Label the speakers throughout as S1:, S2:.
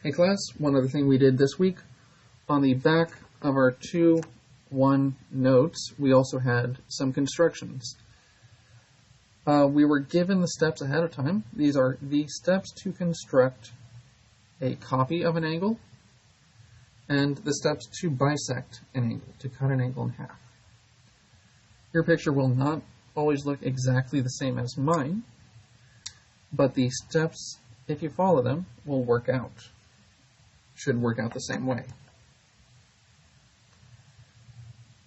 S1: Hey class, one other thing we did this week, on the back of our 2-1 notes, we also had some constructions. We were given the steps ahead of time. These are the steps to construct a copy of an angle and the steps to bisect an angle, to cut an angle in half. Your picture will not always look exactly the same as mine, but the steps, if you follow them, will work out. Should work out the same way.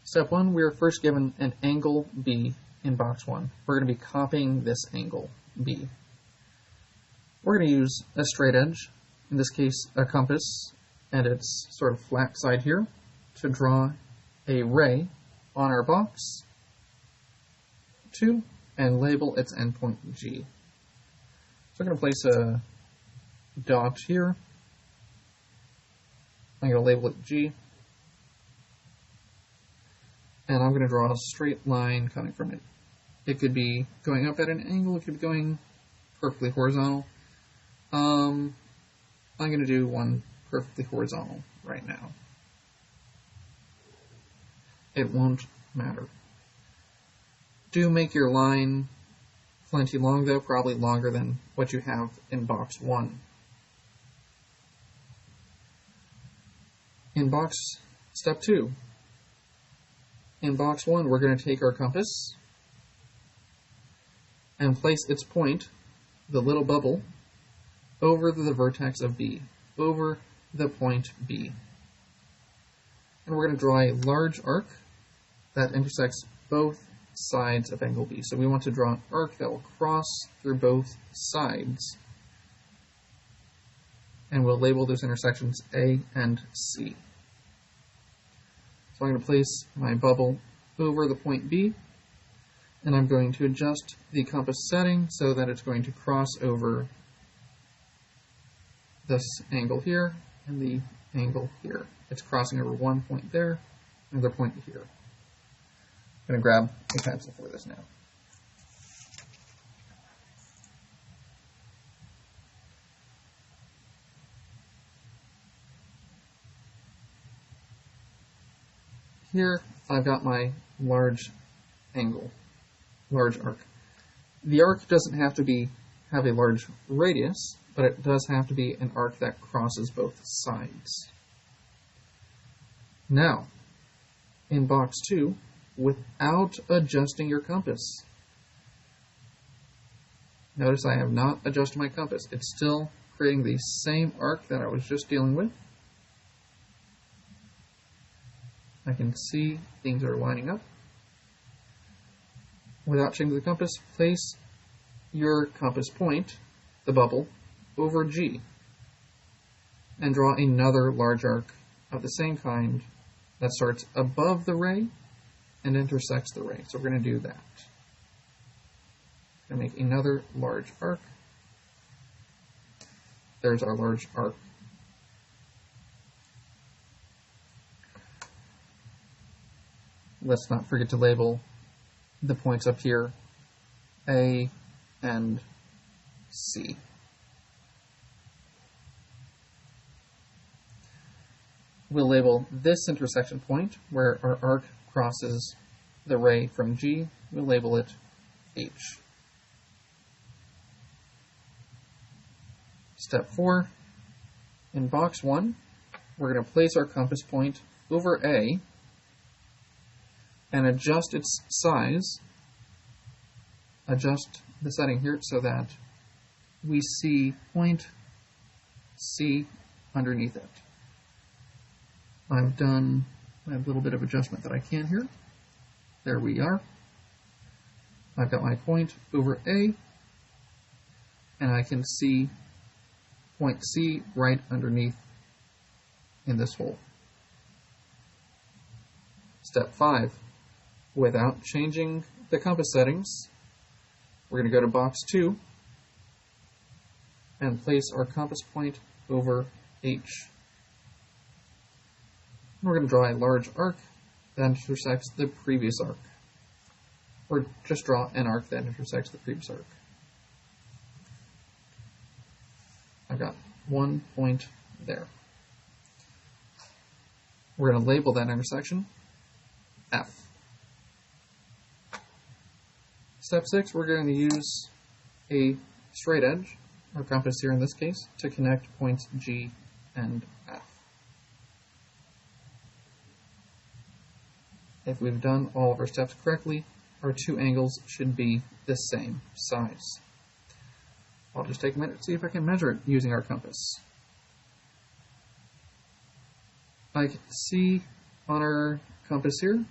S1: Step 1, we are first given an angle B in box 1. We're going to be copying this angle B. We're going to use a straight edge, in this case a compass, and its sort of flat side here, to draw a ray on our box 2 and label its endpoint G. So I'm going to place a dot here. I'm going to label it G, and I'm going to draw a straight line coming from it. It could be going up at an angle, it could be going perfectly horizontal. I'm going to do one perfectly horizontal right now. It won't matter. Do make your line plenty long though, probably longer than what you have in box 1. In step 2, in box 1, we're going to take our compass and place its point, the little bubble, over the vertex of B, over the point B. And we're going to draw a large arc that intersects both sides of angle B. So we want to draw an arc that will cross through both sides. And we'll label those intersections A and C. So I'm going to place my bubble over the point B, and I'm going to adjust the compass setting so that it's going to cross over this angle here and the angle here. It's crossing over one point there, another point here. I'm going to grab a pencil for this now. Here, I've got my large angle, large arc. The arc doesn't have to have a large radius, but it does have to be an arc that crosses both sides. Now, in box 2, without adjusting your compass, notice I have not adjusted my compass. It's still creating the same arc that I was just dealing with. I can see things are lining up. Without changing the compass, place your compass point, the bubble, over G, and draw another large arc of the same kind that starts above the ray and intersects the ray. So we're going to do that. Going to make another large arc. There's our large arc. Let's not forget to label the points up here, A and C. We'll label this intersection point, where our arc crosses the ray from G, we'll label it H. Step 4, in box 1, we're going to place our compass point over A and adjust its size, adjust the setting here so that we see point C underneath it. I've done a little bit of adjustment that I can here. There we are. I've got my point over A, and I can see point C right underneath in this hole. Step 5. Without changing the compass settings, we're going to go to box 2 and place our compass point over H. We're going to draw a large arc that intersects the previous arc, or just draw an arc that intersects the previous arc. I've got one point there. We're going to label that intersection F. Step 6, we're going to use a straight edge, or compass here in this case, to connect points G and F. If we've done all of our steps correctly, our two angles should be the same size. I'll just take a minute to see if I can measure it using our compass. I can see on our compass here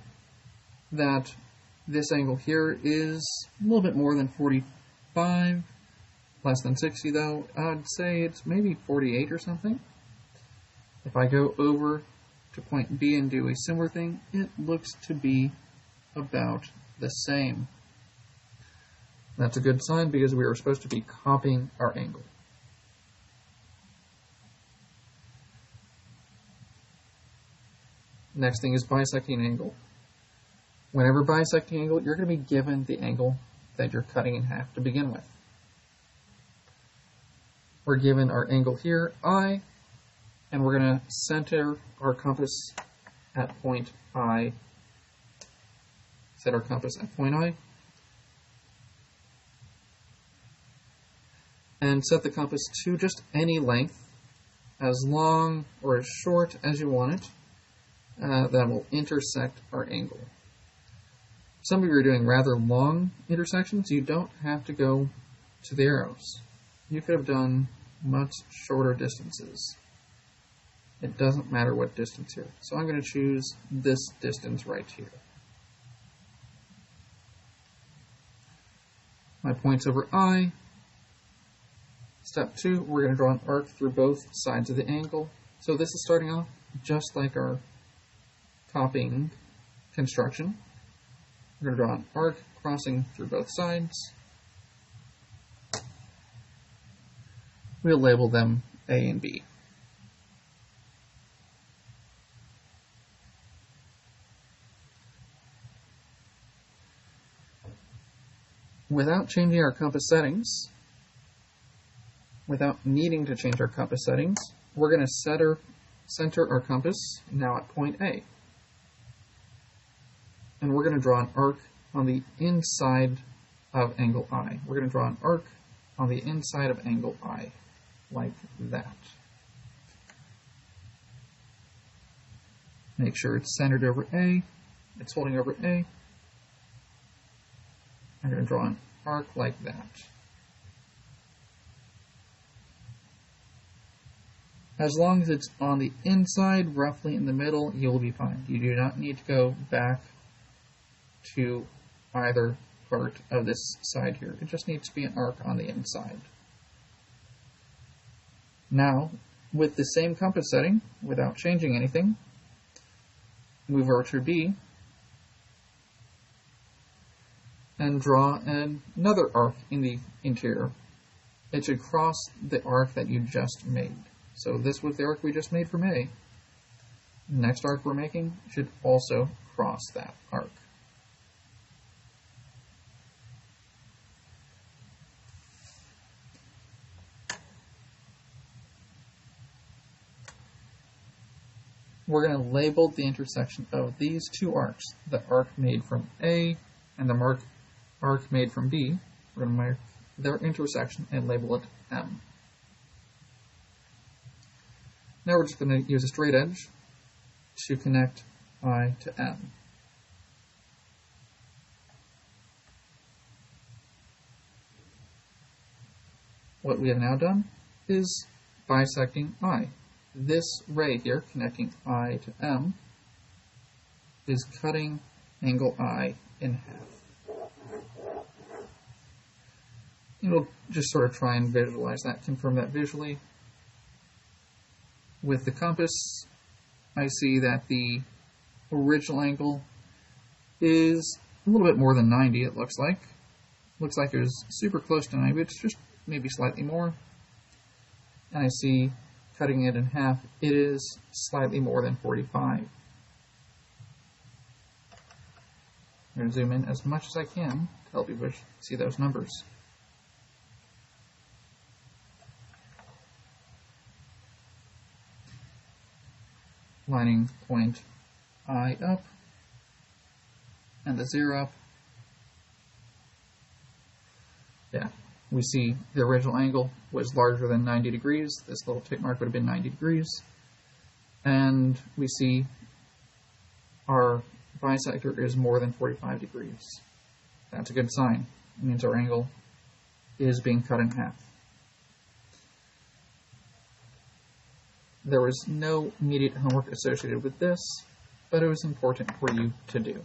S1: that this angle here is a little bit more than 45, less than 60 though. I'd say it's maybe 48 or something. If I go over to point B and do a similar thing, it looks to be about the same. That's a good sign because we are supposed to be copying our angle. Next thing is bisecting angle. Whenever bisecting angle, you're going to be given the angle that you're cutting in half to begin with. We're given our angle here, I, and we're going to center our compass at point I. Set our compass at point I. And set the compass to just any length, as long or as short as you want it, that will intersect our angle. Some of you are doing rather long intersections. You don't have to go to the arrows. You could have done much shorter distances. It doesn't matter what distance here. So I'm going to choose this distance right here. My point's over I. Step 2, we're going to draw an arc through both sides of the angle. So this is starting off just like our copying construction. We're going to draw an arc crossing through both sides. We'll label them A and B. Without changing our compass settings, without needing to change our compass settings, we're going to center our compass now at point A. And we're going to draw an arc on the inside of angle I. We're going to draw an arc on the inside of angle I, like that. Make sure it's centered over A, it's holding over A. I'm going to draw an arc like that. As long as it's on the inside, roughly in the middle, you'll be fine. You do not need to go back to either part of this side here. It just needs to be an arc on the inside. Now, with the same compass setting, without changing anything, move over to B and draw another arc in the interior. It should cross the arc that you just made. So this was the arc we just made from A. The next arc we're making should also cross that arc. We're going to label the intersection of these two arcs, the arc made from A and the arc made from B. We're going to mark their intersection and label it M. Now we're just going to use a straight edge to connect I to M. What we have now done is bisecting I. This ray here, connecting I to M, is cutting angle I in half. And we'll just sort of try and visualize that, confirm that visually. With the compass, I see that the original angle is a little bit more than 90, it looks like. Looks like it was super close to 90, but it's just maybe slightly more. And I see, cutting it in half, it is slightly more than 45. I'm going to zoom in as much as I can to help you see those numbers. lining point I up and the 0 up. Yeah, we see the original angle was larger than 90 degrees. This little tick mark would have been 90 degrees. And we see our bisector is more than 45 degrees. That's a good sign. It means our angle is being cut in half. There was no immediate homework associated with this, but it was important for you to do.